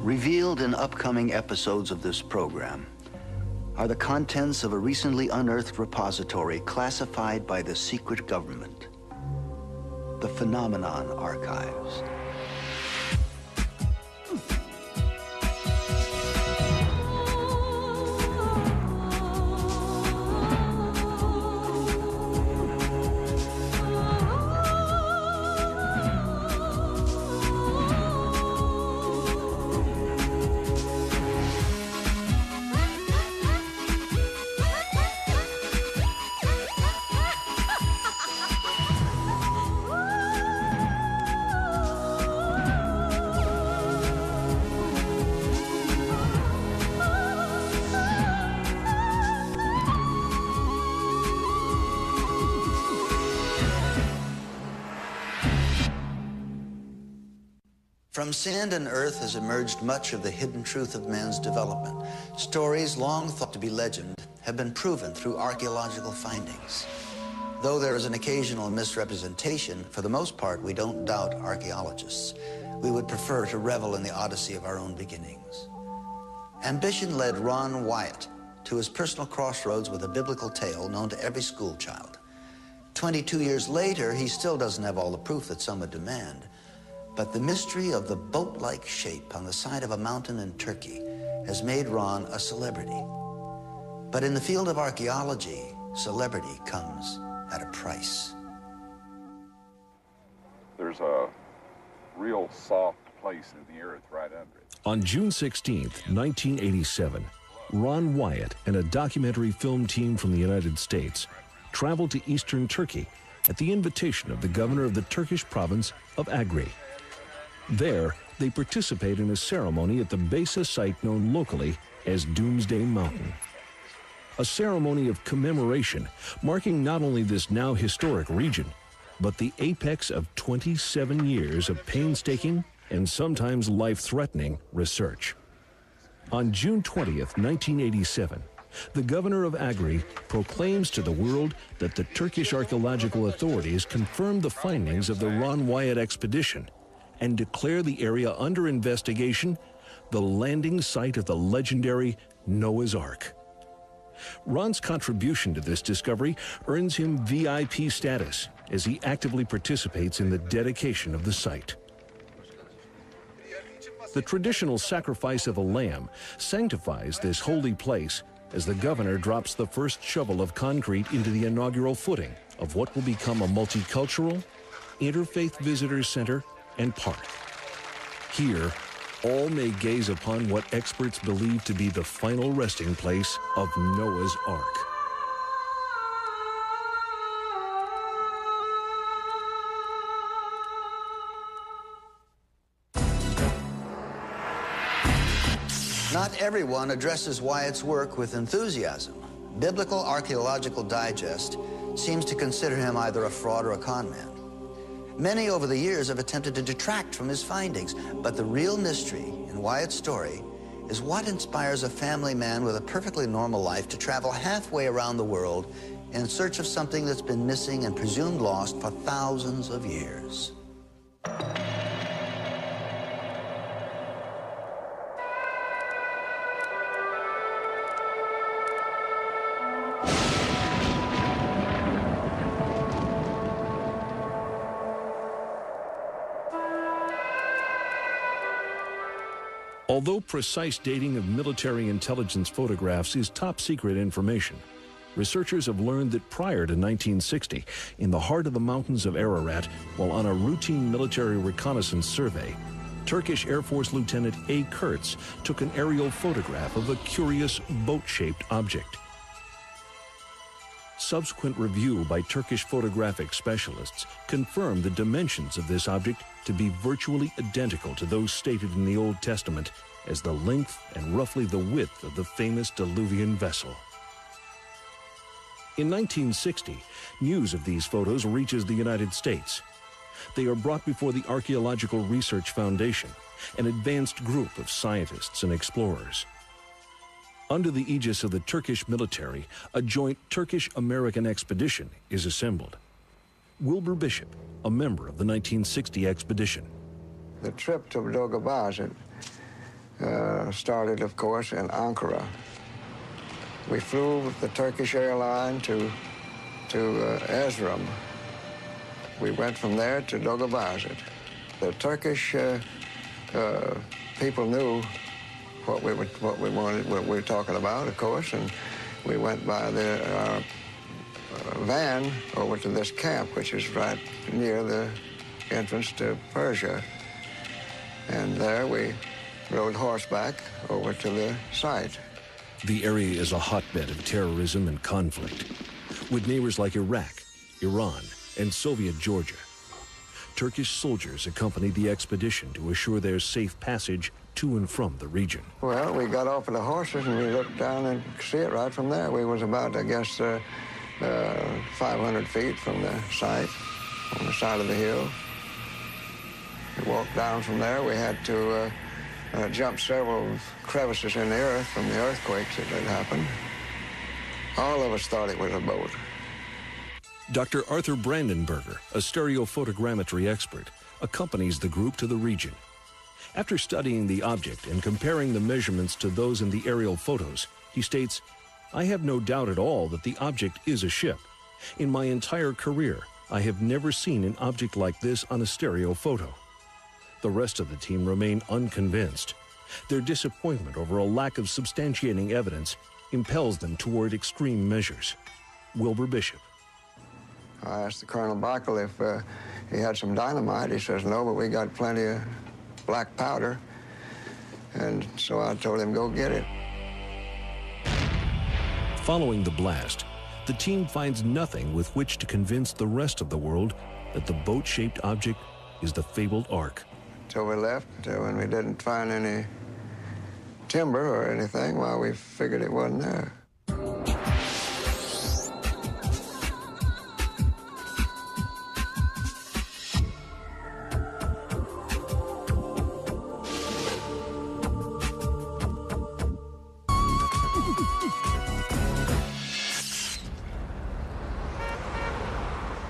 Revealed in upcoming episodes of this program are the contents of a recently unearthed repository classified by the secret government, the Phenomenon Archives. From sand and earth has emerged much of the hidden truth of man's development. Stories long thought to be legend have been proven through archaeological findings. Though there is an occasional misrepresentation, for the most part, we don't doubt archaeologists. We would prefer to revel in the odyssey of our own beginnings. Ambition led Ron Wyatt to his personal crossroads with a biblical tale known to every school child. 22 years later, he still doesn't have all the proof that some would demand. But the mystery of the boat-like shape on the side of a mountain in Turkey has made Ron a celebrity. But in the field of archaeology, celebrity comes at a price. There's a real soft place in the earth right under it. On June 16th, 1987, Ron Wyatt and a documentary film team from the United States traveled to eastern Turkey at the invitation of the governor of the Turkish province of Agri. There, they participate in a ceremony at the base of site known locally as Doomsday Mountain. A ceremony of commemoration marking not only this now historic region, but the apex of 27 years of painstaking and sometimes life-threatening research. On June 20th, 1987, the governor of Agri proclaims to the world that the Turkish archaeological authorities confirmed the findings of the Ron Wyatt expedition and declare the area under investigation the landing site of the legendary Noah's Ark. Ron's contribution to this discovery earns him VIP status as he actively participates in the dedication of the site. The traditional sacrifice of a lamb sanctifies this holy place as the governor drops the first shovel of concrete into the inaugural footing of what will become a multicultural, interfaith visitor center and park. Here, all may gaze upon what experts believe to be the final resting place of Noah's Ark. Not everyone addresses Wyatt's work with enthusiasm. Biblical Archaeological Digest seems to consider him either a fraud or a con man. Many over the years have attempted to detract from his findings, but the real mystery in Wyatt's story is what inspires a family man with a perfectly normal life to travel halfway around the world in search of something that's been missing and presumed lost for thousands of years. Although precise dating of military intelligence photographs is top secret information, researchers have learned that prior to 1960, in the heart of the mountains of Ararat, while on a routine military reconnaissance survey, Turkish Air Force Lieutenant A. Kurtz took an aerial photograph of a curious boat-shaped object. Subsequent review by Turkish photographic specialists confirmed the dimensions of this object to be virtually identical to those stated in the Old Testament as the length and roughly the width of the famous Diluvian vessel. In 1960, news of these photos reaches the United States. They are brought before the Archaeological Research Foundation, an advanced group of scientists and explorers. Under the aegis of the Turkish military, a joint Turkish-American expedition is assembled. Wilbur Bishop, a member of the 1960 expedition. The trip to Dogabaj started, of course, in Ankara. We flew with the Turkish airline to Erzurum. We went from there to Dolgobazit. The Turkish people knew what we were talking about, of course, and we went by our van over to this camp, which is right near the entrance to Persia. And there we rode horseback over to the site. The area is a hotbed of terrorism and conflict, with neighbors like Iraq, Iran, and Soviet Georgia. Turkish soldiers accompanied the expedition to assure their safe passage to and from the region. Well, we got off of the horses and we looked down and could see it right from there. We was about, I guess, 500 feet from the site, on the side of the hill. We walked down from there. We had to jump several crevices in the earth from the earthquakes that had happened. All of us thought it was a boat. Dr. Arthur Brandenberger, a stereophotogrammetry expert, accompanies the group to the region. After studying the object and comparing the measurements to those in the aerial photos, he states, "I have no doubt at all that the object is a ship. In my entire career, I have never seen an object like this on a stereo photo." The rest of the team remain unconvinced. Their disappointment over a lack of substantiating evidence impels them toward extreme measures. Wilbur Bishop. I asked the Colonel Bockel if he had some dynamite. He says, "No, but we got plenty of black powder." And so I told him, "Go get it." Following the blast, the team finds nothing with which to convince the rest of the world that the boat-shaped object is the fabled Ark. So we left. When we didn't find any timber or anything, well, we figured it wasn't there.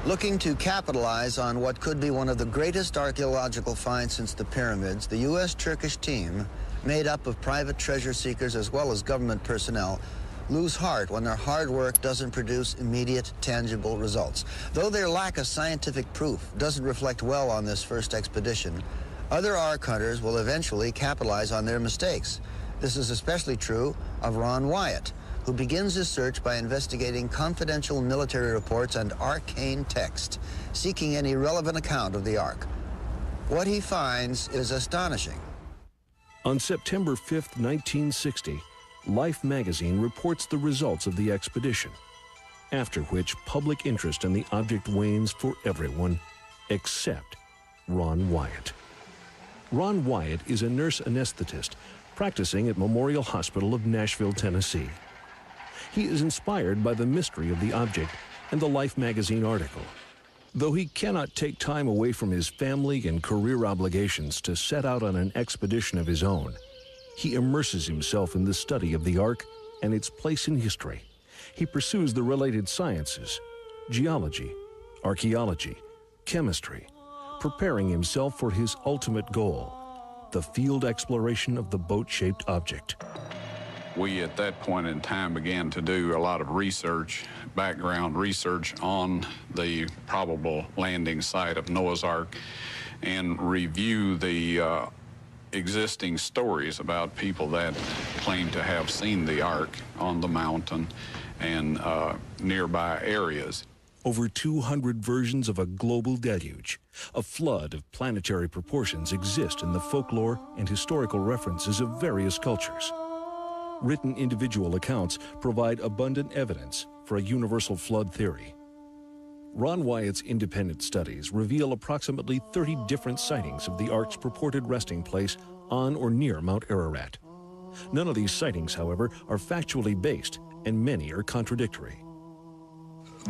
Looking to capitalize on what could be one of the greatest archaeological finds since the pyramids, the U.S.-Turkish team, made up of private treasure seekers as well as government personnel, lose heart when their hard work doesn't produce immediate, tangible results. Though their lack of scientific proof doesn't reflect well on this first expedition, other Ark hunters will eventually capitalize on their mistakes. This is especially true of Ron Wyatt, who begins his search by investigating confidential military reports and arcane text, seeking any relevant account of the Ark. What he finds is astonishing. On September 5, 1960, Life magazine reports the results of the expedition, after which public interest in the object wanes for everyone except Ron Wyatt. Ron Wyatt is a nurse anesthetist practicing at Memorial Hospital of Nashville, Tennessee. He is inspired by the mystery of the object and the Life magazine article. Though he cannot take time away from his family and career obligations to set out on an expedition of his own, he immerses himself in the study of the Ark and its place in history. He pursues the related sciences, geology, archaeology, chemistry, preparing himself for his ultimate goal, the field exploration of the boat-shaped object. We, at that point in time, began to do a lot of research, background research on the probable landing site of Noah's Ark, and review the existing stories about people that claim to have seen the Ark on the mountain and nearby areas. Over 200 versions of a global deluge, a flood of planetary proportions exist in the folklore and historical references of various cultures. Written individual accounts provide abundant evidence for a universal flood theory. Ron Wyatt's independent studies reveal approximately 30 different sightings of the Ark's purported resting place on or near Mount Ararat. None of these sightings, however, are factually based, and many are contradictory.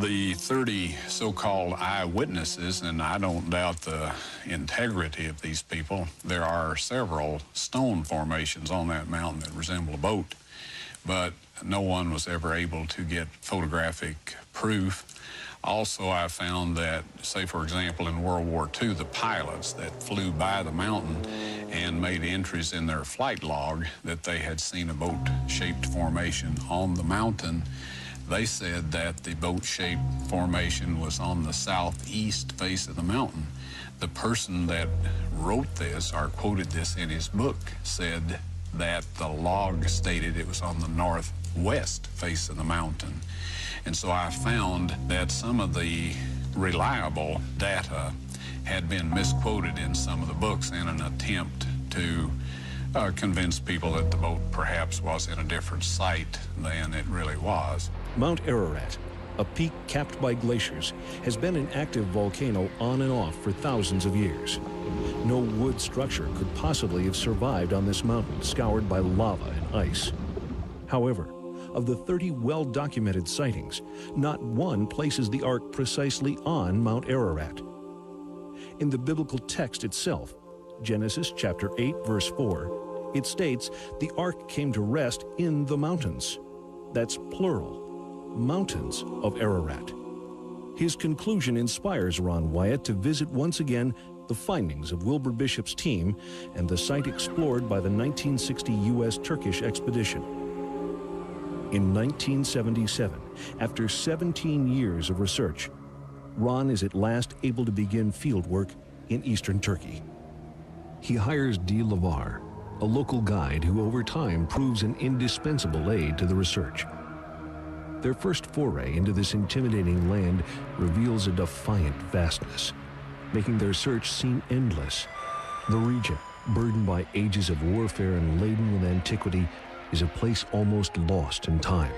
The 30 so-called eyewitnesses, and I don't doubt the integrity of these people, there are several stone formations on that mountain that resemble a boat, but no one was ever able to get photographic proof. Also, I found that, say, for example, in World War II, the pilots that flew by the mountain and made entries in their flight log that they had seen a boat-shaped formation on the mountain. They said that the boat-shaped formation was on the southeast face of the mountain. The person that wrote this, or quoted this in his book, said that the log stated it was on the northwest face of the mountain. And so I found that some of the reliable data had been misquoted in some of the books in an attempt to convince people that the boat perhaps was in a different site than it really was. Mount Ararat, a peak capped by glaciers, has been an active volcano on and off for thousands of years. No wood structure could possibly have survived on this mountain scoured by lava and ice. However, of the 30 well-documented sightings, not one places the Ark precisely on Mount Ararat. In the biblical text itself, Genesis chapter 8, verse 4, it states the Ark came to rest in the mountains. That's plural, mountains of Ararat. His conclusion inspires Ron Wyatt to visit once again the findings of Wilbur Bishop's team and the site explored by the 1960 U.S.-Turkish expedition. In 1977, after 17 years of research, Ron is at last able to begin field work in eastern Turkey. He hires D. Lavar, a local guide who over time proves an indispensable aid to the research. Their first foray into this intimidating land reveals a defiant vastness, making their search seem endless. The region, burdened by ages of warfare and laden with antiquity, is a place almost lost in time.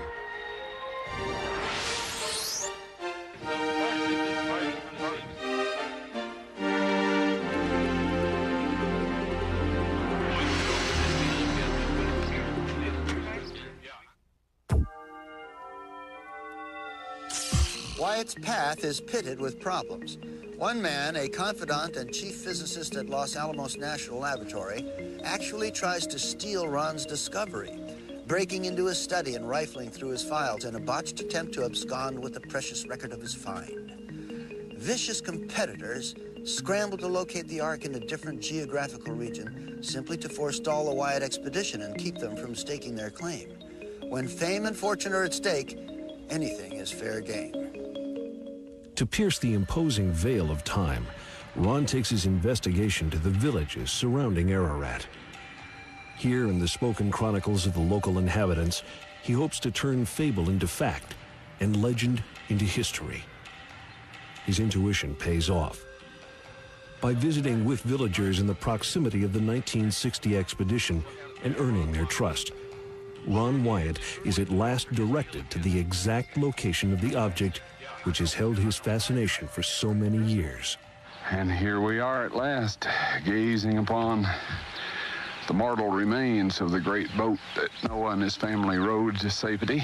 Wyatt's path is pitted with problems. One man, a confidant and chief physicist at Los Alamos National Laboratory, actually tries to steal Ron's discovery, breaking into his study and rifling through his files in a botched attempt to abscond with the precious record of his find. Vicious competitors scramble to locate the Ark in a different geographical region simply to forestall the Wyatt expedition and keep them from staking their claim. When fame and fortune are at stake, anything is fair game. To pierce the imposing veil of time, Ron takes his investigation to the villages surrounding Ararat. Here in the spoken chronicles of the local inhabitants, he hopes to turn fable into fact and legend into history. His intuition pays off. By visiting with villagers in the proximity of the 1960 expedition and earning their trust, Ron Wyatt is at last directed to the exact location of the object which has held his fascination for so many years. And here we are at last, gazing upon the mortal remains of the great boat that Noah and his family rode to safety.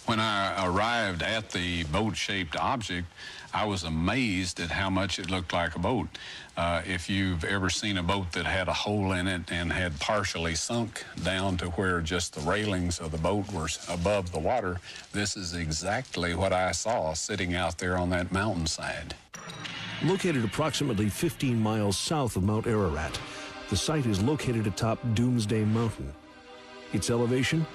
When I arrived at the boat-shaped object, I was amazed at how much it looked like a boat. If you've ever seen a boat that had a hole in it and had partially sunk down to where just the railings of the boat were above the water, this is exactly what I saw sitting out there on that mountainside. Located approximately 15 miles south of Mount Ararat, the site is located atop Doomsday Mountain. Its elevation?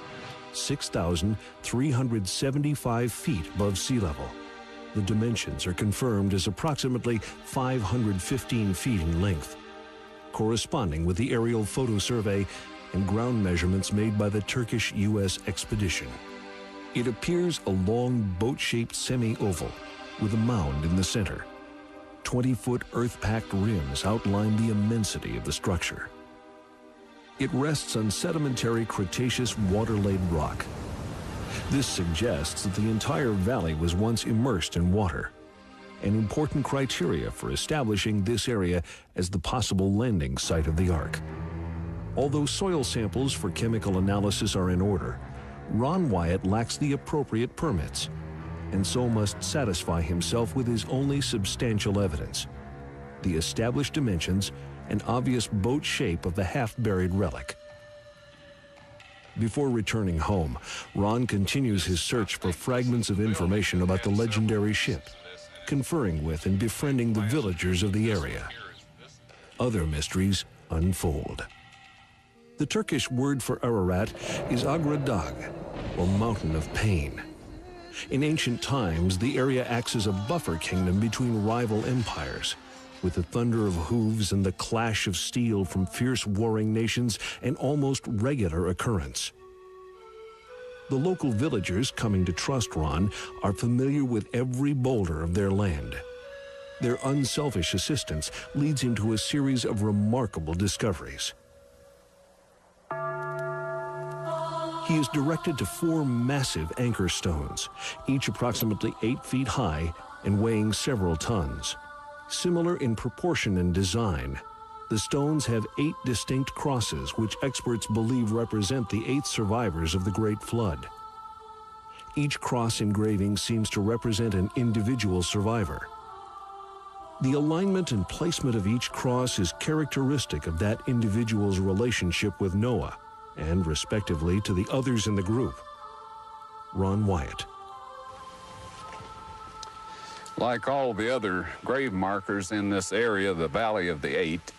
6,375 feet above sea level. The dimensions are confirmed as approximately 515 feet in length, corresponding with the aerial photo survey and ground measurements made by the Turkish U.S. expedition. It appears a long boat-shaped semi-oval with a mound in the center. 20-foot earth-packed rims outline the immensity of the structure. It rests on sedimentary Cretaceous water-laid rock. This suggests that the entire valley was once immersed in water, an important criteria for establishing this area as the possible landing site of the Ark. Although soil samples for chemical analysis are in order, Ron Wyatt lacks the appropriate permits, and so must satisfy himself with his only substantial evidence: the established dimensions and obvious boat shape of the half-buried relic. Before returning home, Ron continues his search for fragments of information about the legendary ship, conferring with and befriending the villagers of the area. Other mysteries unfold. The Turkish word for Ararat is Agradag, or Mountain of Pain. In ancient times, the area acts as a buffer kingdom between rival empires, with the thunder of hooves and the clash of steel from fierce warring nations an almost regular occurrence. The local villagers coming to trust Ron are familiar with every boulder of their land. Their unselfish assistance leads him to a series of remarkable discoveries. He is directed to 4 massive anchor stones, each approximately 8 feet high and weighing several tons. Similar in proportion and design, the stones have 8 distinct crosses which experts believe represent the 8 survivors of the Great Flood. Each cross engraving seems to represent an individual survivor. The alignment and placement of each cross is characteristic of that individual's relationship with Noah and, respectively, to the others in the group. Ron Wyatt. Like all the other grave markers in this area, the Valley of the Eight,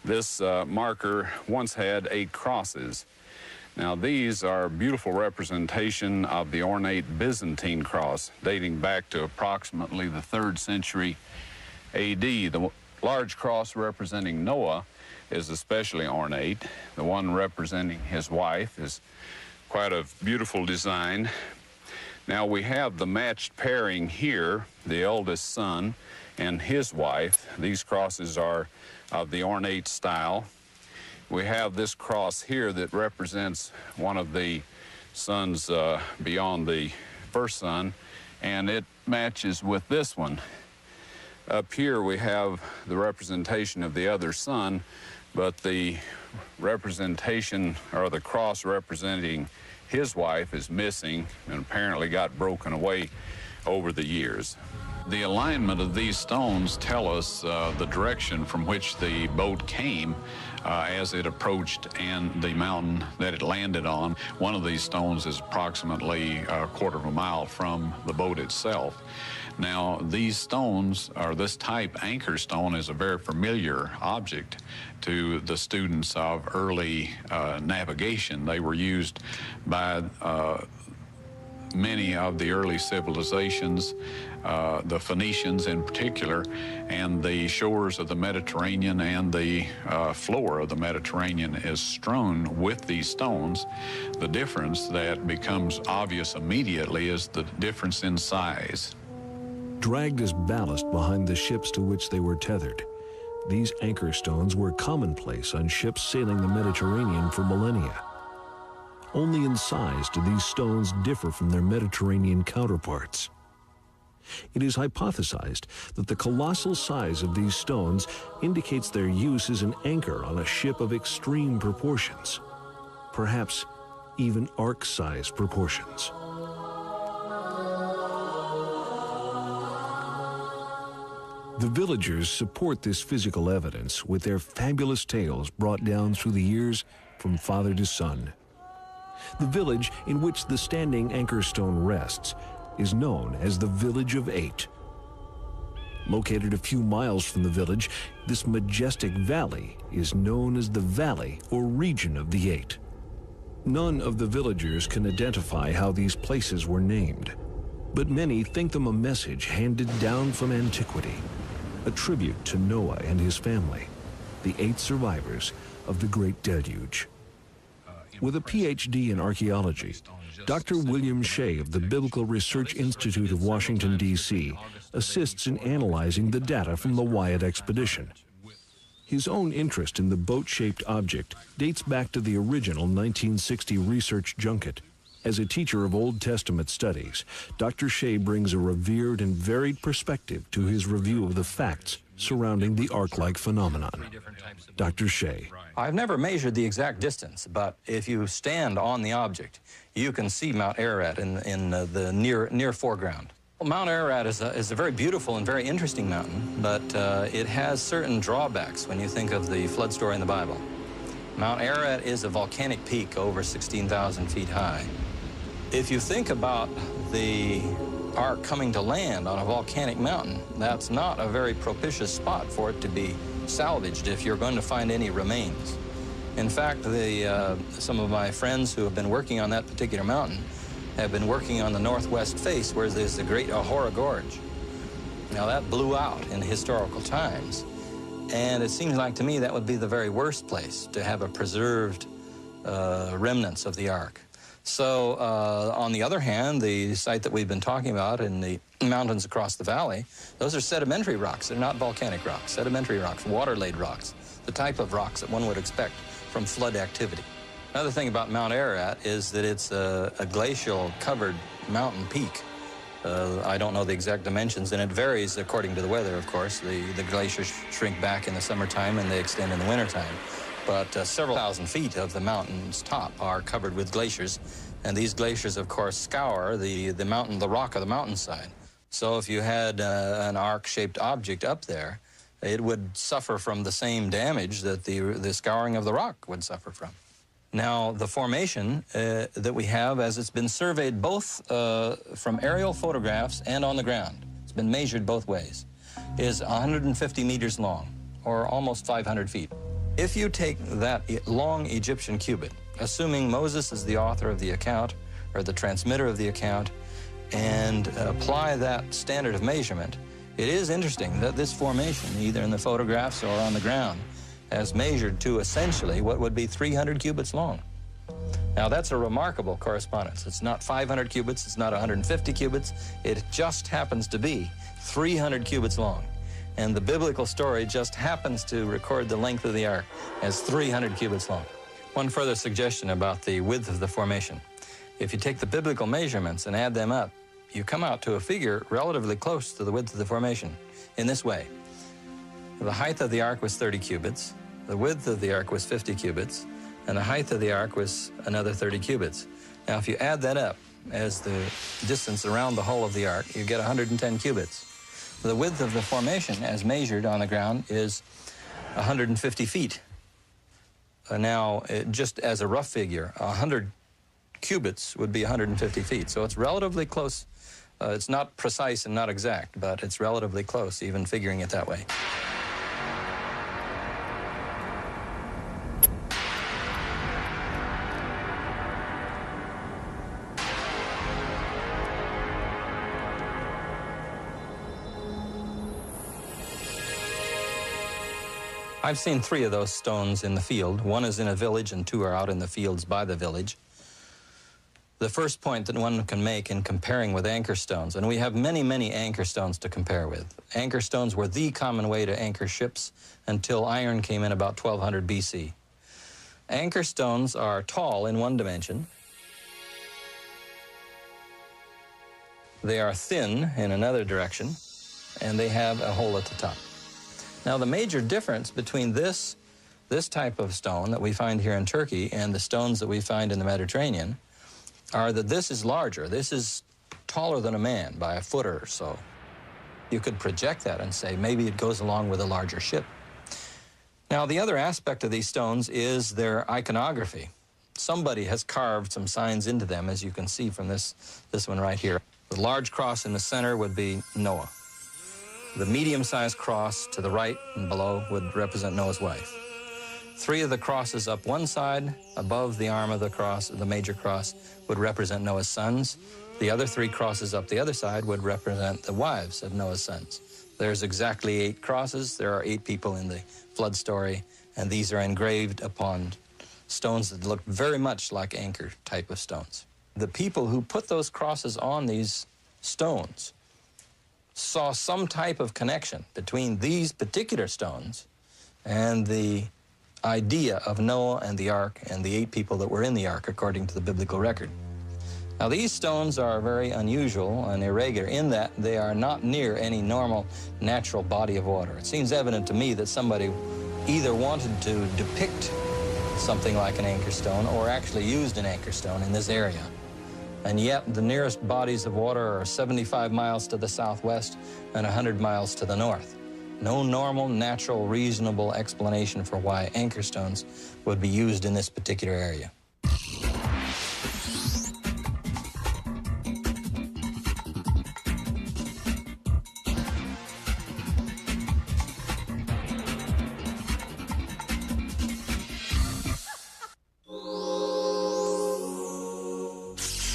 this marker once had 8 crosses. Now, these are a beautiful representation of the ornate Byzantine cross, dating back to approximately the 3rd century AD. The large cross representing Noah is especially ornate. The one representing his wife is quite a beautiful design. Now, we have the matched pairing here, the eldest son and his wife. These crosses are of the ornate style. We have this cross here that represents one of the sons beyond the first son, and it matches with this one. Up here we have the representation of the other son, but the representation, or the cross representing his wife, is missing and apparently got broken away over the years. The alignment of these stones tell us the direction from which the boat came as it approached and the mountain that it landed on. One of these stones is approximately a quarter of a mile from the boat itself. Now, these stones, or this type anchor stone, is a very familiar object to the students of early navigation. They were used by many of the early civilizations, the Phoenicians in particular, and the shores of the Mediterranean and the floor of the Mediterranean is strewn with these stones. The difference that becomes obvious immediately is the difference in size. Dragged as ballast behind the ships to which they were tethered, these anchor stones were commonplace on ships sailing the Mediterranean for millennia. Only in size do these stones differ from their Mediterranean counterparts. It is hypothesized that the colossal size of these stones indicates their use as an anchor on a ship of extreme proportions, perhaps even ark-sized proportions. The villagers support this physical evidence with their fabulous tales brought down through the years from father to son. The village in which the standing anchor stone rests is known as the Village of 8. Located a few miles from the village, this majestic valley is known as the Valley or Region of the 8. None of the villagers can identify how these places were named, but many think them a message handed down from antiquity, a tribute to Noah and his family, the 8 survivors of the Great Deluge. With a PhD in archaeology, Dr. William Shea of the Biblical Research Institute of Washington, D.C., assists in analyzing the data from the Wyatt expedition. His own interest in the boat-shaped object dates back to the original 1960 research junket. As a teacher of Old Testament studies, Dr. Shea brings a revered and varied perspective to his review of the facts surrounding the ark-like phenomenon. Dr. Shea. I've never measured the exact distance, but if you stand on the object, you can see Mount Ararat in the near foreground. Well, Mount Ararat is a very beautiful and very interesting mountain, but it has certain drawbacks when you think of the flood story in the Bible. Mount Ararat is a volcanic peak over 16,000 feet high. If you think about the ark coming to land on a volcanic mountain, that's not a very propitious spot for it to be salvaged if you're going to find any remains. In fact, some of my friends who have been working on that particular mountain have been working on the northwest face where there's the great Ahura Gorge. Now, that blew out in historical times, and it seems like to me that would be the very worst place to have a preserved remnants of the ark. So, on the other hand, the site that we've been talking about in the mountains across the valley, those are sedimentary rocks. They're not volcanic rocks, sedimentary rocks, water-laid rocks, the type of rocks that one would expect from flood activity. Another thing about Mount Ararat is that it's a glacial-covered mountain peak. I don't know the exact dimensions, and it varies according to the weather, of course. The glaciers shrink back in the summertime and they extend in the wintertime. But several thousand feet of the mountain's top are covered with glaciers, and these glaciers, of course, scour the rock of the mountainside. So if you had an ark-shaped object up there, it would suffer from the same damage that the scouring of the rock would suffer from. Now, the formation that we have, as it's been surveyed both from aerial photographs and on the ground, it's been measured both ways, is 150 meters long, or almost 500 feet. If you take that long Egyptian cubit, assuming Moses is the author of the account, or the transmitter of the account, and apply that standard of measurement, it is interesting that this formation, either in the photographs or on the ground, has measured to essentially what would be 300 cubits long. Now, that's a remarkable correspondence. It's not 500 cubits, it's not 150 cubits, it just happens to be 300 cubits long. And the biblical story just happens to record the length of the ark as 300 cubits long. One further suggestion about the width of the formation. If you take the biblical measurements and add them up, you come out to a figure relatively close to the width of the formation in this way. The height of the ark was 30 cubits, the width of the ark was 50 cubits, and the height of the ark was another 30 cubits. Now, if you add that up as the distance around the hull of the ark, you get 110 cubits. The width of the formation, as measured on the ground, is 150 feet. Now, just as a rough figure, 100 cubits would be 150 feet, so it's relatively close. It's not precise and not exact, but it's relatively close, even figuring it that way. I've seen 3 of those stones in the field. One is in a village and 2 are out in the fields by the village. The first point that one can make in comparing with anchor stones, and we have many, many anchor stones to compare with. Anchor stones were the common way to anchor ships until iron came in about 1200 BC. Anchor stones are tall in one dimension. They are thin in another direction, and they have a hole at the top. Now, the major difference between this type of stone that we find here in Turkey and the stones that we find in the Mediterranean are that this is larger. This is taller than a man by a foot or so. You could project that and say maybe it goes along with a larger ship. Now, the other aspect of these stones is their iconography. Somebody has carved some signs into them, as you can see from this one right here. The large cross in the center would be Noah. The medium-sized cross to the right and below would represent Noah's wife. 3 of the crosses up one side, above the arm of the cross, the major cross, would represent Noah's sons. The other 3 crosses up the other side would represent the wives of Noah's sons. There's exactly 8 crosses. There are 8 people in the flood story, and these are engraved upon stones that look very much like anchor type of stones. The people who put those crosses on these stones saw some type of connection between these particular stones and the idea of Noah and the ark and the 8 people that were in the ark, according to the biblical record. Now, these stones are very unusual and irregular in that they are not near any normal natural body of water. It seems evident to me that somebody either wanted to depict something like an anchor stone or actually used an anchor stone in this area. And yet, the nearest bodies of water are 75 miles to the southwest and 100 miles to the north. No normal, natural, reasonable explanation for why anchor stones would be used in this particular area.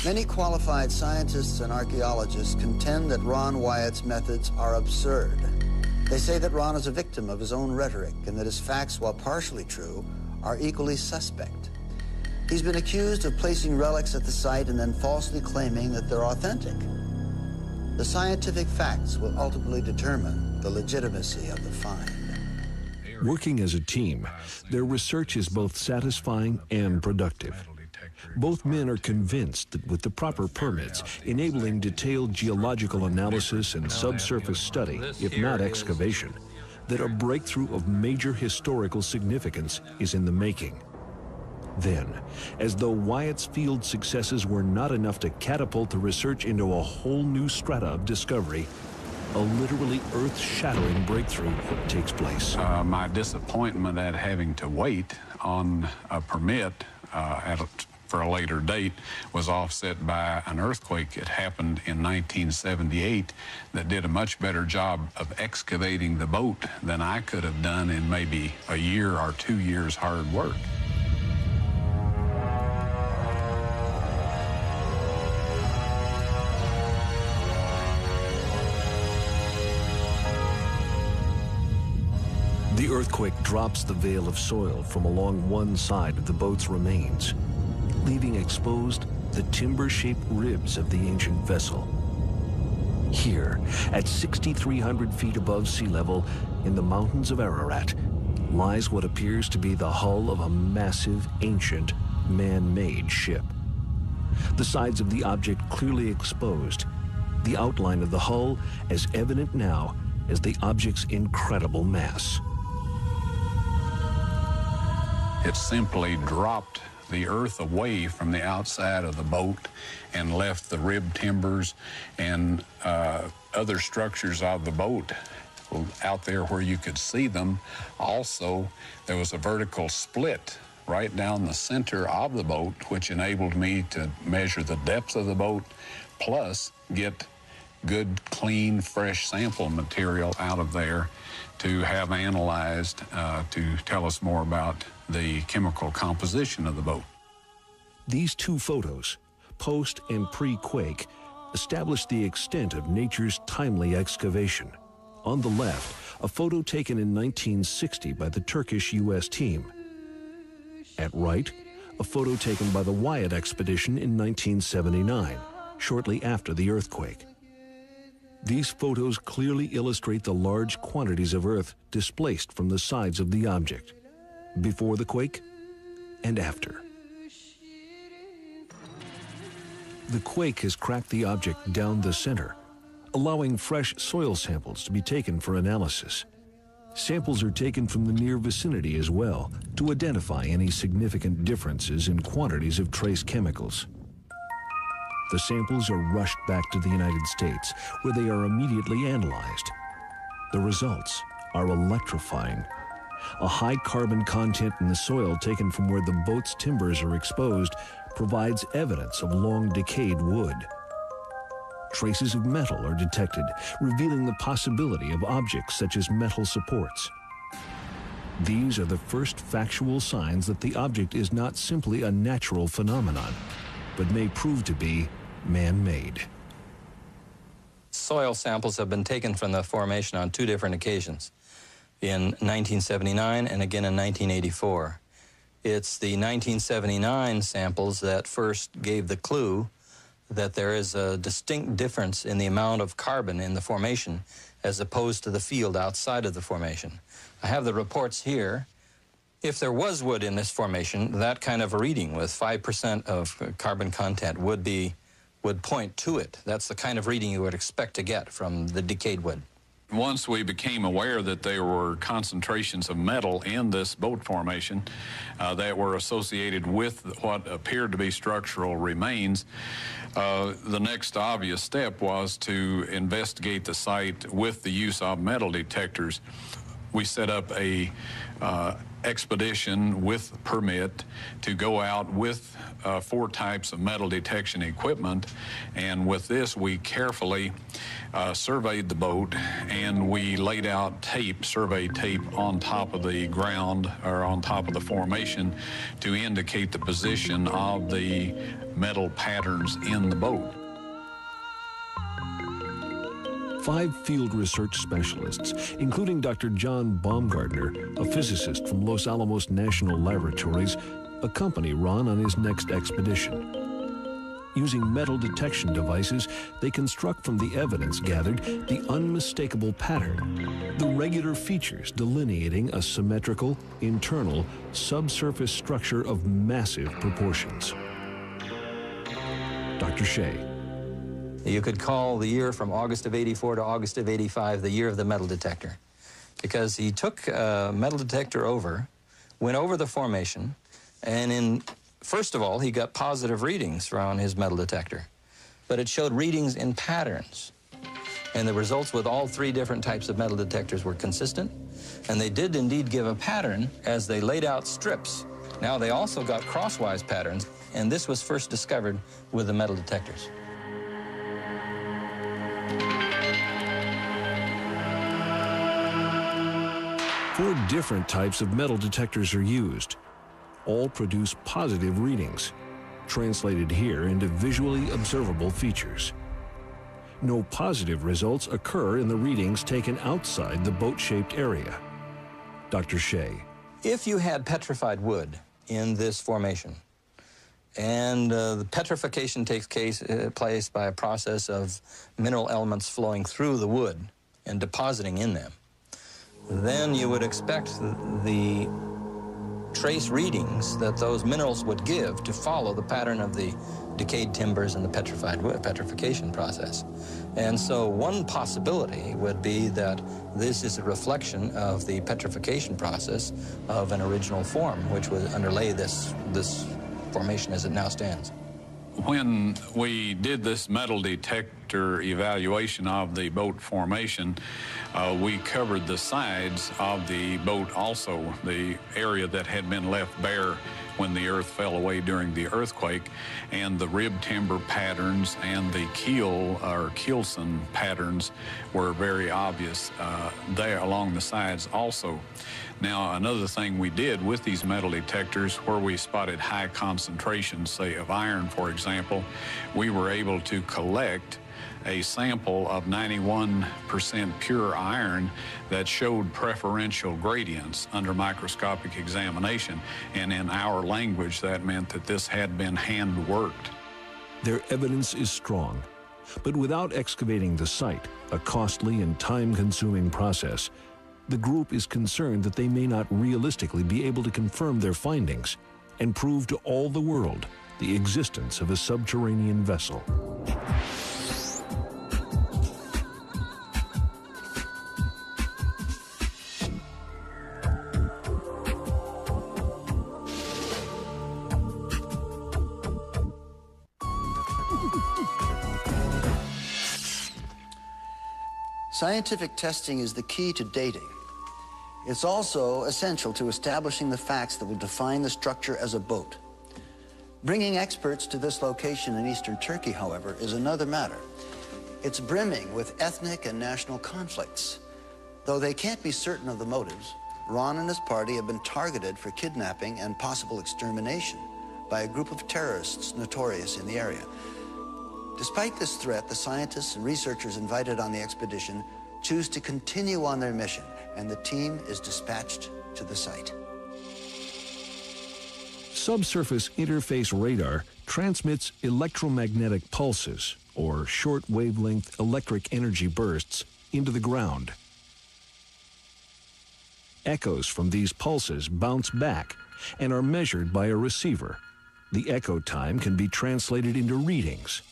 Many qualified scientists and archaeologists contend that Ron Wyatt's methods are absurd. They say that Ron is a victim of his own rhetoric and that his facts, while partially true, are equally suspect. He's been accused of placing relics at the site and then falsely claiming that they're authentic. The scientific facts will ultimately determine the legitimacy of the find. Working as a team, their research is both satisfying and productive. Both men are convinced that with the proper permits, enabling detailed geological analysis and subsurface study, if not excavation, that a breakthrough of major historical significance is in the making. Then, as though Wyatt's field successes were not enough to catapult the research into a whole new strata of discovery, a literally earth-shattering breakthrough takes place. My disappointment at having to wait on a permit for a later date was offset by an earthquake that happened in 1978 that did a much better job of excavating the boat than I could have done in maybe a year or 2 years hard work. The earthquake drops the veil of soil from along one side of the boat's remains, leaving exposed the timber-shaped ribs of the ancient vessel. Here, at 6,300 feet above sea level, in the mountains of Ararat, lies what appears to be the hull of a massive, ancient, man-made ship. The sides of the object clearly exposed, the outline of the hull as evident now as the object's incredible mass. It simply dropped the earth away from the outside of the boat and left the rib timbers and other structures of the boat out there where you could see them. Also, there was a vertical split right down the center of the boat, which enabled me to measure the depth of the boat, plus get good, clean, fresh sample material out of there to have analyzed to tell us more about the chemical composition of the boat. These two photos, post and pre-quake, establish the extent of nature's timely excavation. On the left, a photo taken in 1960 by the Turkish U.S. team. At right, a photo taken by the Wyatt expedition in 1979, shortly after the earthquake. These photos clearly illustrate the large quantities of earth displaced from the sides of the object, before the quake and after. The quake has cracked the object down the center, allowing fresh soil samples to be taken for analysis. Samples are taken from the near vicinity as well to identify any significant differences in quantities of trace chemicals. The samples are rushed back to the United States, where they are immediately analyzed. The results are electrifying. A high carbon content in the soil taken from where the boat's timbers are exposed provides evidence of long decayed wood. Traces of metal are detected, revealing the possibility of objects such as metal supports. These are the first factual signs that the object is not simply a natural phenomenon, but may prove to be man-made. Soil samples have been taken from the formation on two different occasions, in 1979 and again in 1984. It's the 1979 samples that first gave the clue that there is a distinct difference in the amount of carbon in the formation as opposed to the field outside of the formation. I have the reports here. If there was wood in this formation, that kind of a reading with 5% of carbon content would point to it. That's the kind of reading you would expect to get from the decayed wood. Once we became aware that there were concentrations of metal in this boat formation that were associated with what appeared to be structural remains, the next obvious step was to investigate the site with the use of metal detectors. We set up a expedition with permit to go out with 4 types of metal detection equipment, and with this we carefully surveyed the boat, and we laid out tape, survey tape, on top of the ground or on top of the formation to indicate the position of the metal patterns in the boat. 5 field research specialists, including Dr. John Baumgartner, a physicist from Los Alamos National Laboratories, accompany Ron on his next expedition. Using metal detection devices, they construct from the evidence gathered the unmistakable pattern, the regular features delineating a symmetrical, internal, subsurface structure of massive proportions. Dr. Shea. You could call the year from August of '84 to August of '85 the year of the metal detector, because he took a metal detector over, went over the formation, and first of all, he got positive readings from his metal detector, but it showed readings in patterns. And the results with all 3 different types of metal detectors were consistent, and they did indeed give a pattern as they laid out strips. Now, they also got crosswise patterns, and this was first discovered with the metal detectors. 4 different types of metal detectors are used. All produce positive readings, translated here into visually observable features. No positive results occur in the readings taken outside the boat-shaped area. Dr. Shea. If you had petrified wood in this formation, and the petrification takes place by a process of mineral elements flowing through the wood and depositing in them, then you would expect the trace readings that those minerals would give to follow the pattern of the decayed timbers and the petrified wood, petrification process. And so one possibility would be that this is a reflection of the petrification process of an original form, which would underlay this formation as it now stands. When we did this metal detector evaluation of the boat formation, we covered the sides of the boat also, the area that had been left bare when the earth fell away during the earthquake, and the rib timber patterns and the keel or keelson patterns were very obvious there along the sides also. Now, another thing we did with these metal detectors, where we spotted high concentrations, say of iron, for example, we were able to collect a sample of 91% pure iron that showed preferential gradients under microscopic examination. And in our language, that meant that this had been hand-worked. Their evidence is strong, but without excavating the site, a costly and time-consuming process, the group is concerned that they may not realistically be able to confirm their findings and prove to all the world the existence of a subterranean vessel. Scientific testing is the key to dating. It's also essential to establishing the facts that will define the structure as a boat. Bringing experts to this location in eastern Turkey, however, is another matter. It's brimming with ethnic and national conflicts. Though they can't be certain of the motives, Ron and his party have been targeted for kidnapping and possible extermination by a group of terrorists notorious in the area. Despite this threat, the scientists and researchers invited on the expedition choose to continue on their mission, and the team is dispatched to the site. Subsurface interface radar transmits electromagnetic pulses, or short-wavelength electric energy bursts, into the ground. Echoes from these pulses bounce back and are measured by a receiver. The echo time can be translated into readings.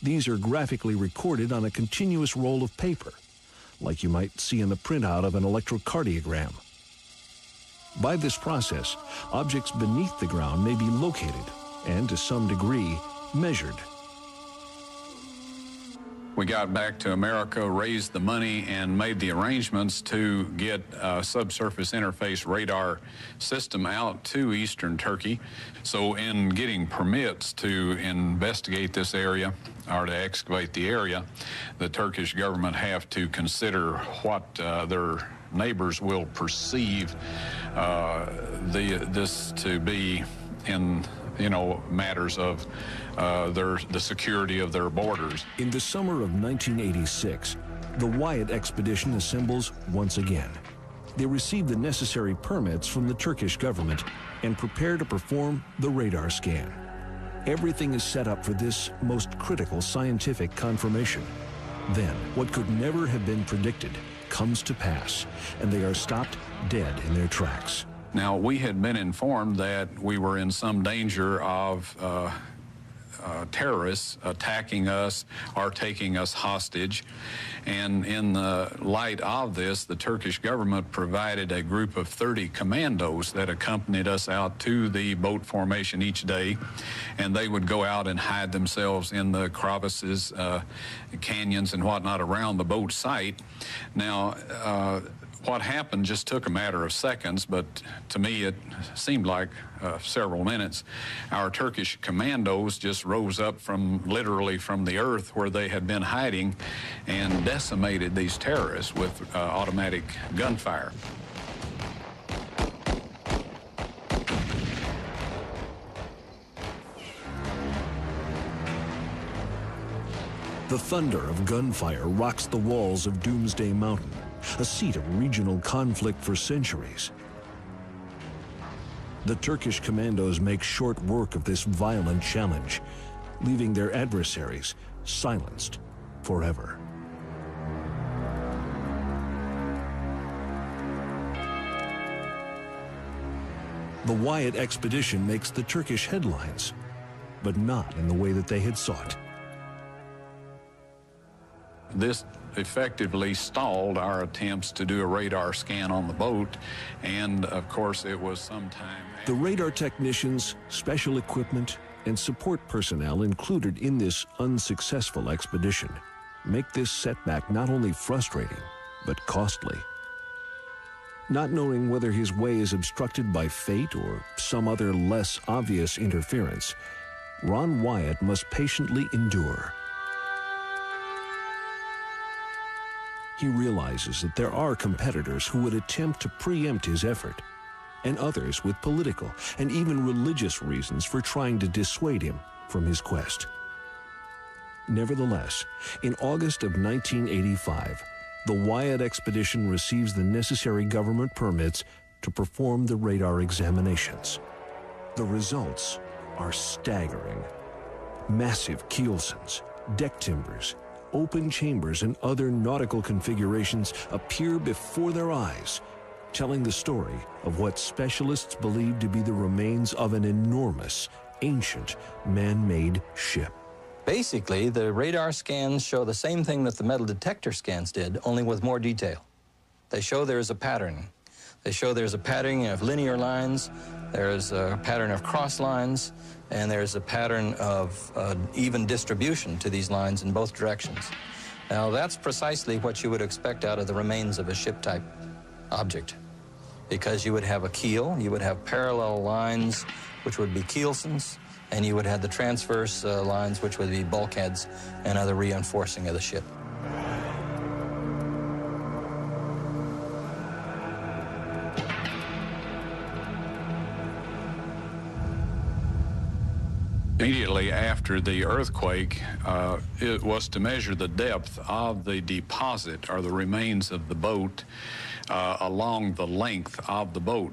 These are graphically recorded on a continuous roll of paper, like you might see in the printout of an electrocardiogram. By this process, objects beneath the ground may be located and, to some degree, measured. we got back to America, raised the money, and made the arrangements to get a subsurface interface radar system out to eastern Turkey. So in getting permits to investigate this area or to excavate the area, the Turkish government have to consider what their neighbors will perceive this to be in matters of the security of their borders. In the summer of 1986, the Wyatt expedition assembles once again. They receive the necessary permits from the Turkish government and prepare to perform the radar scan. Everything is set up for this most critical scientific confirmation. Then, what could never have been predicted comes to pass, and they are stopped dead in their tracks. Now, we had been informed that we were in some danger of terrorists attacking us or taking us hostage. And in the light of this, the Turkish government provided a group of 30 commandos that accompanied us out to the boat formation each day. And they would go out and hide themselves in the crevices, canyons and whatnot around the boat site. Now, what happened just took a matter of seconds, but to me it seemed like several minutes. Our Turkish commandos just rose up literally from the earth where they had been hiding and decimated these terrorists with automatic gunfire. The thunder of gunfire rocks the walls of Doomsday Mountain, a seat of regional conflict for centuries. The Turkish commandos make short work of this violent challenge, leaving their adversaries silenced forever. The Wyatt expedition makes the Turkish headlines, but not in the way that they had sought. This effectively stalled our attempts to do a radar scan on the boat, and of course it was some time. The radar technicians, special equipment, and support personnel included in this unsuccessful expedition make this setback not only frustrating, but costly. Not knowing whether his way is obstructed by fate or some other less obvious interference, Ron Wyatt must patiently endure. He realizes that there are competitors who would attempt to preempt his effort, and others with political and even religious reasons for trying to dissuade him from his quest. Nevertheless, in August of 1985, the Wyatt expedition receives the necessary government permits to perform the radar examinations. The results are staggering. Massive keelsons, deck timbers, open chambers, and other nautical configurations appear before their eyes, telling the story of what specialists believe to be the remains of an enormous, ancient, man-made ship. Basically, the radar scans show the same thing that the metal detector scans did, only with more detail. They show there's a pattern. They show there's a pattern of linear lines, there's a pattern of cross lines, and there's a pattern of even distribution to these lines in both directions. Now, that's precisely what you would expect out of the remains of a ship-type object, because you would have a keel, you would have parallel lines, which would be keelsons, and you would have the transverse lines, which would be bulkheads and other reinforcing of the ship. Immediately after the earthquake, it was to measure the depth of the deposit or the remains of the boat along the length of the boat.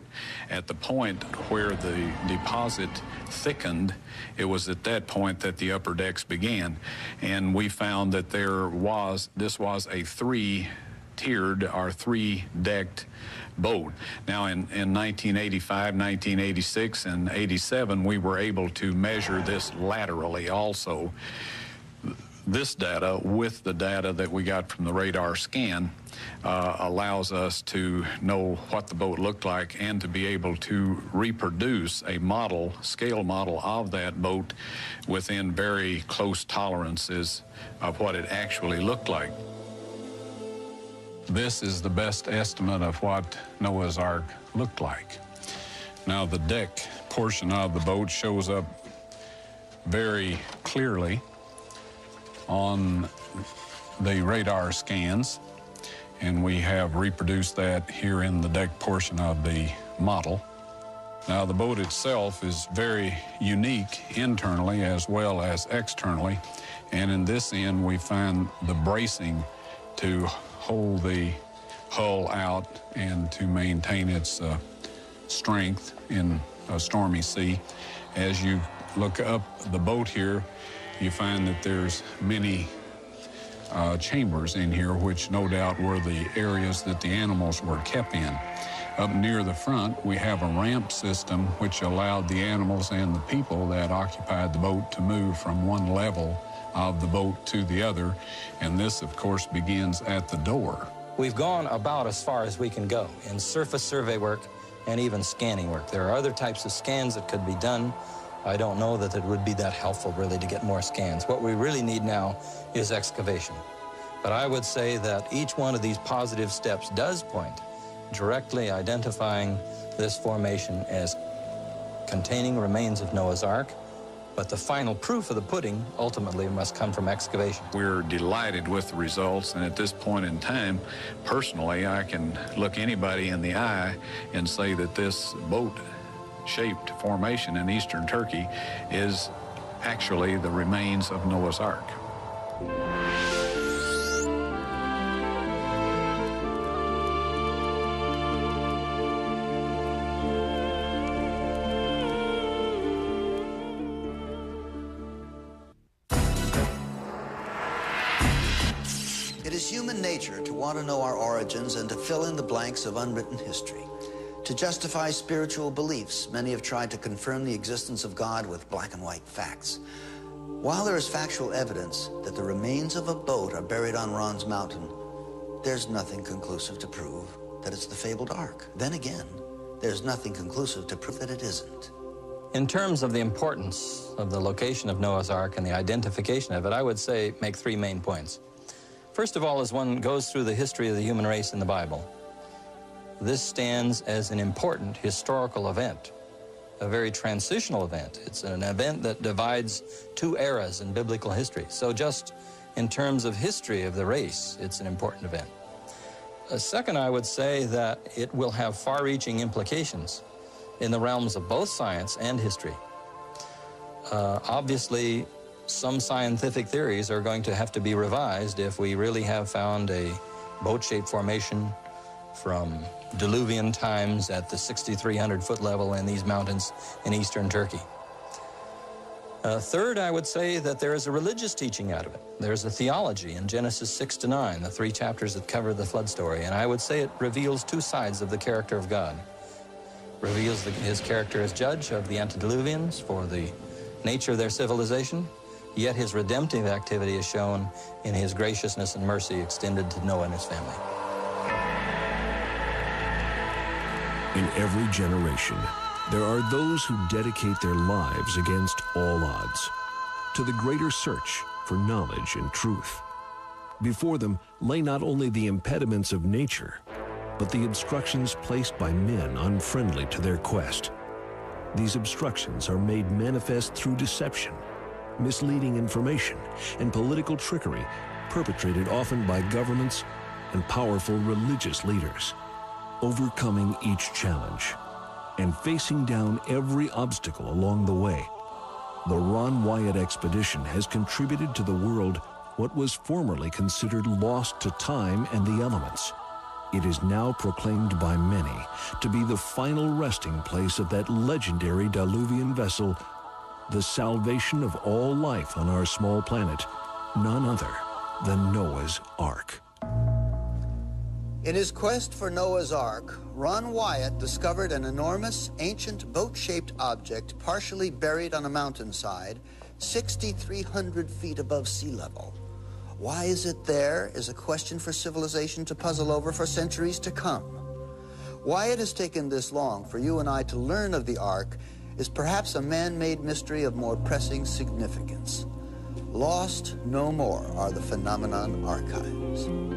At the point where the deposit thickened, it was at that point that the upper decks began. And we found that this was a three-tiered or three-decked boat. Now, in 1985, 1986, and 87, we were able to measure this laterally also. this data with the data that we got from the radar scan allows us to know what the boat looked like and to be able to reproduce a model, scale model of that boat within very close tolerances of what it actually looked like. This is the best estimate of what Noah's Ark looked like. Now the deck portion of the boat shows up very clearly on the radar scans, and we have reproduced that here in the deck portion of the model. Now the boat itself is very unique internally as well as externally, and in this end we find the bracing to hold the hull out and to maintain its strength in a stormy sea. As you look up the boat here, you find that there's many chambers in here, which no doubt were the areas that the animals were kept in. Up near the front, we have a ramp system which allowed the animals and the people that occupied the boat to move from one level of the boat to the other, and this, of course, begins at the door. We've gone about as far as we can go in surface survey work and even scanning work. There are other types of scans that could be done. I don't know that it would be that helpful, really, to get more scans. What we really need now is excavation. But I would say that each one of these positive steps does point directly identifying this formation as containing remains of Noah's Ark. But the final proof of the pudding ultimately must come from excavation. We're delighted with the results, and at this point in time, personally, I can look anybody in the eye and say that this boat-shaped formation in eastern Turkey is actually the remains of Noah's Ark. It is human nature to want to know our origins and to fill in the blanks of unwritten history. To justify spiritual beliefs, many have tried to confirm the existence of God with black and white facts. While there is factual evidence that the remains of a boat are buried on Ron's Mountain, there's nothing conclusive to prove that it's the fabled Ark. Then again, there's nothing conclusive to prove that it isn't. In terms of the importance of the location of Noah's Ark and the identification of it, I would say make three main points. First of all, as one goes through the history of the human race in the Bible, this stands as an important historical event, a very transitional event. It's an event that divides two eras in biblical history. So just in terms of history of the race, it's an important event. Second, I would say that it will have far-reaching implications in the realms of both science and history. Obviously, some scientific theories are going to have to be revised if we really have found a boat-shaped formation from Diluvian times at the 6,300-foot level in these mountains in eastern Turkey. Third, I would say that there is a religious teaching out of it. There's a theology in Genesis 6 to 9, the three chapters that cover the flood story, and I would say it reveals two sides of the character of God. Reveals his character as judge of the antediluvians for the nature of their civilization, yet his redemptive activity is shown in his graciousness and mercy extended to Noah and his family. In every generation, there are those who dedicate their lives against all odds to the greater search for knowledge and truth. Before them lay not only the impediments of nature, but the obstructions placed by men unfriendly to their quest. These obstructions are made manifest through deception, misleading information, and political trickery perpetrated often by governments and powerful religious leaders. Overcoming each challenge and facing down every obstacle along the way, the Ron Wyatt expedition has contributed to the world what was formerly considered lost to time and the elements. It is now proclaimed by many to be the final resting place of that legendary Diluvian vessel, the salvation of all life on our small planet, none other than Noah's Ark. In his quest for Noah's Ark, Ron Wyatt discovered an enormous, ancient boat-shaped object partially buried on a mountainside, 6,300 feet above sea level. Why is it there is a question for civilization to puzzle over for centuries to come. Why it has taken this long for you and I to learn of the Ark is perhaps a man-made mystery of more pressing significance. Lost no more are the phenomenon archives.